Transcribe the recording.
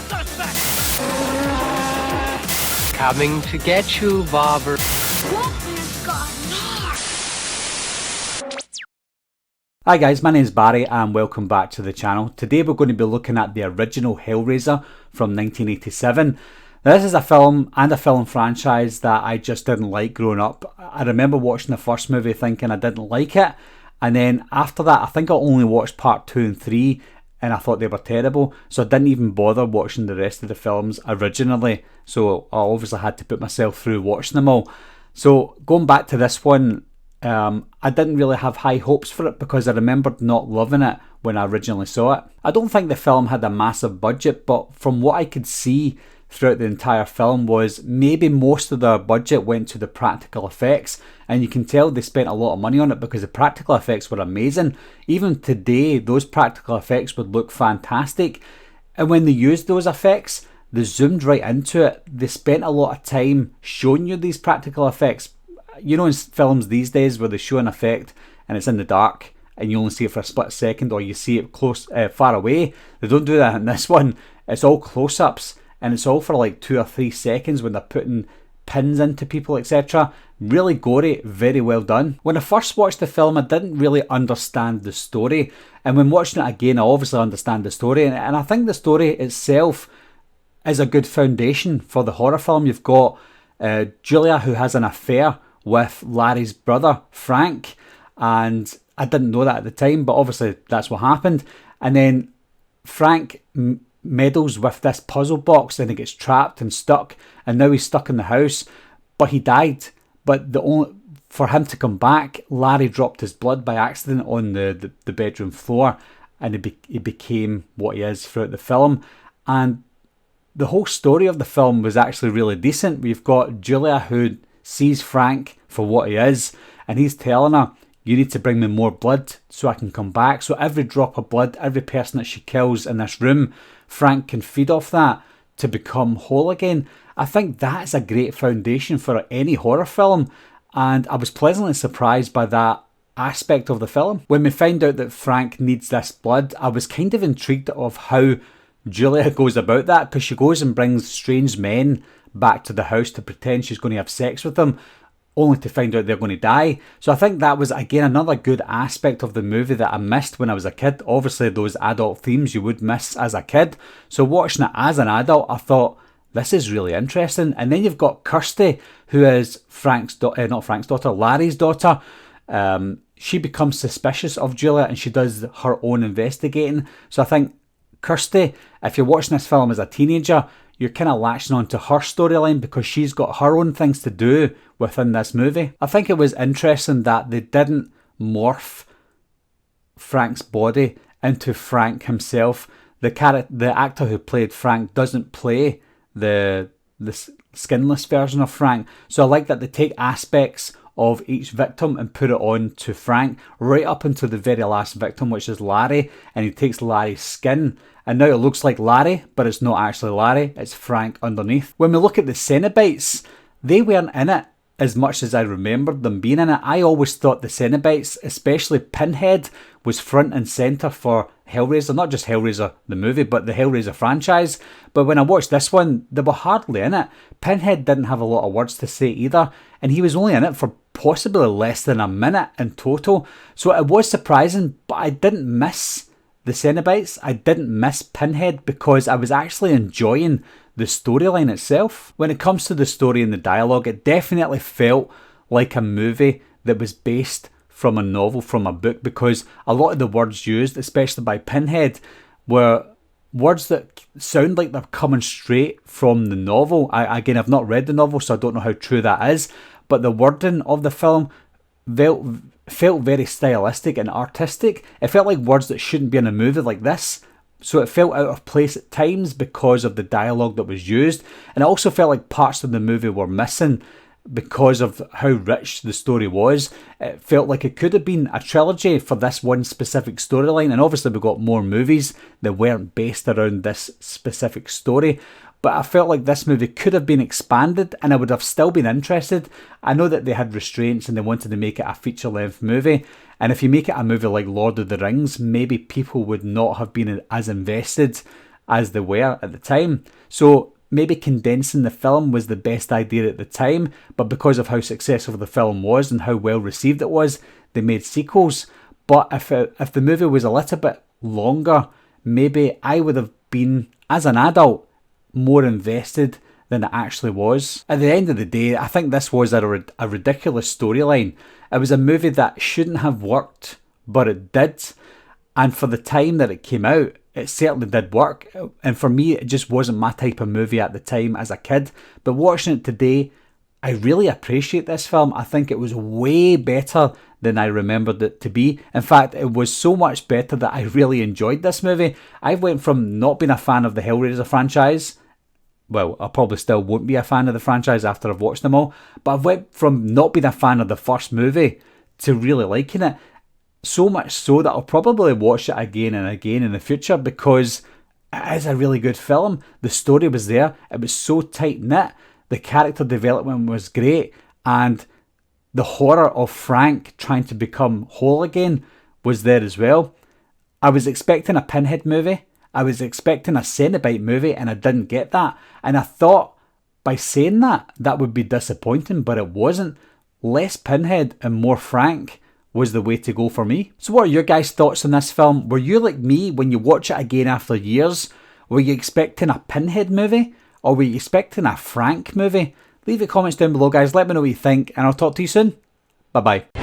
suspect! Coming to get you, Bobber. Hi guys, my name is Barry and welcome back to the channel. Today we're going to be looking at the original Hellraiser from 1987. Now this is a film and a film franchise that I just didn't like growing up. I remember watching the first movie thinking I didn't like it, and then after that I think I only watched part 2 and 3 and I thought they were terrible, so I didn't even bother watching the rest of the films originally, so I obviously had to put myself through watching them all. So going back to this one, I didn't really have high hopes for it because I remembered not loving it when I originally saw it. I don't think the film had a massive budget, but from what I could see throughout the entire film was maybe most of their budget went to the practical effects, and you can tell they spent a lot of money on it because the practical effects were amazing. Even today those practical effects would look fantastic, and when they used those effects they zoomed right into it. They spent a lot of time showing you these practical effects. You know, in films these days where they show an effect and it's in the dark and you only see it for a split second, or you see it far away, they don't do that in this one. It's all close-ups and it's all for like 2 or 3 seconds when they're putting pins into people, etc. Really gory, very well done. When I first watched the film I didn't really understand the story, and when watching it again I obviously understand the story, and I think the story itself is a good foundation for the horror film. You've got Julia, who has an affair with Larry's brother Frank, and I didn't know that at the time, but obviously that's what happened. And then Frank meddles with this puzzle box and he gets trapped and stuck, and now he's stuck in the house, but he died. But for him to come back, Larry dropped his blood by accident on the bedroom floor, and he became what he is throughout the film. And the whole story of the film was actually really decent. We've got Julia who sees Frank for what he is, and he's telling her, you need to bring me more blood so I can come back. So every drop of blood, every person that she kills in this room, Frank can feed off that to become whole again. I think that's a great foundation for any horror film, and I was pleasantly surprised by that aspect of the film. When we find out that Frank needs this blood, I was kind of intrigued of how Julia goes about that, because she goes and brings strange men back to the house to pretend she's going to have sex with them, only to find out they're going to die. So I think that was again another good aspect of the movie that I missed when I was a kid. Obviously those adult themes you would miss as a kid, so watching it as an adult I thought this is really interesting. And then you've got Kirsty, who is Larry's daughter. She becomes suspicious of Julia and she does her own investigating. So I think Kirsty, if you're watching this film as a teenager, you're kind of latching on to her storyline because she's got her own things to do within this movie. I think it was interesting that they didn't morph Frank's body into Frank himself. The actor who played Frank doesn't play the skinless version of Frank. So I like that they take aspects of each victim and put it on to Frank, right up until the very last victim, which is Larry, and he takes Larry's skin, and now it looks like Larry, but it's not actually Larry, it's Frank underneath. When we look at the Cenobites, they weren't in it as much as I remembered them being in it. I always thought the Cenobites, especially Pinhead, was front and centre for Hellraiser, not just Hellraiser the movie, but the Hellraiser franchise. But when I watched this one, they were hardly in it. Pinhead didn't have a lot of words to say either, and he was only in it for possibly less than a minute in total. So it was surprising, but I didn't miss the Cenobites. I didn't miss Pinhead because I was actually enjoying the storyline itself. When it comes to the story and the dialogue, it definitely felt like a movie that was based from a novel, from a book, because a lot of the words used, especially by Pinhead, were words that sound like they're coming straight from the novel. Again, I've not read the novel, so I don't know how true that is, but the wording of the film felt very stylistic and artistic. It felt like words that shouldn't be in a movie like this. So it felt out of place at times because of the dialogue that was used, and it also felt like parts of the movie were missing because of how rich the story was. It felt like it could have been a trilogy for this one specific storyline, and obviously we got more movies that weren't based around this specific story, but I felt like this movie could have been expanded and I would have still been interested. I know that they had restraints and they wanted to make it a feature-length movie, and if you make it a movie like Lord of the Rings, maybe people would not have been as invested as they were at the time. So maybe condensing the film was the best idea at the time, but because of how successful the film was and how well received it was, they made sequels. But if the movie was a little bit longer, maybe I would have been, as an adult, more invested than it actually was. At the end of the day, I think this was a ridiculous storyline. It was a movie that shouldn't have worked, but it did. And for the time that it came out, it certainly did work. And for me, it just wasn't my type of movie at the time as a kid. But watching it today, I really appreciate this film. I think it was way better than I remembered it to be. In fact, it was so much better that I really enjoyed this movie. I went from not being a fan of the Hellraiser franchise, well, I probably still won't be a fan of the franchise after I've watched them all, but I went from not being a fan of the first movie to really liking it. So much so that I'll probably watch it again and again in the future because it is a really good film. The story was there. It was so tight-knit. The character development was great. And the horror of Frank trying to become whole again was there as well. I was expecting a Pinhead movie. I was expecting a Cenobite movie and I didn't get that. And I thought by saying that would be disappointing, but it wasn't. Less Pinhead and more Frank was the way to go for me. So what are your guys' thoughts on this film? Were you like me when you watch it again after years? Were you expecting a Pinhead movie? Or were you expecting a Frank movie? Leave your comments down below, guys. Let me know what you think and I'll talk to you soon. Bye bye.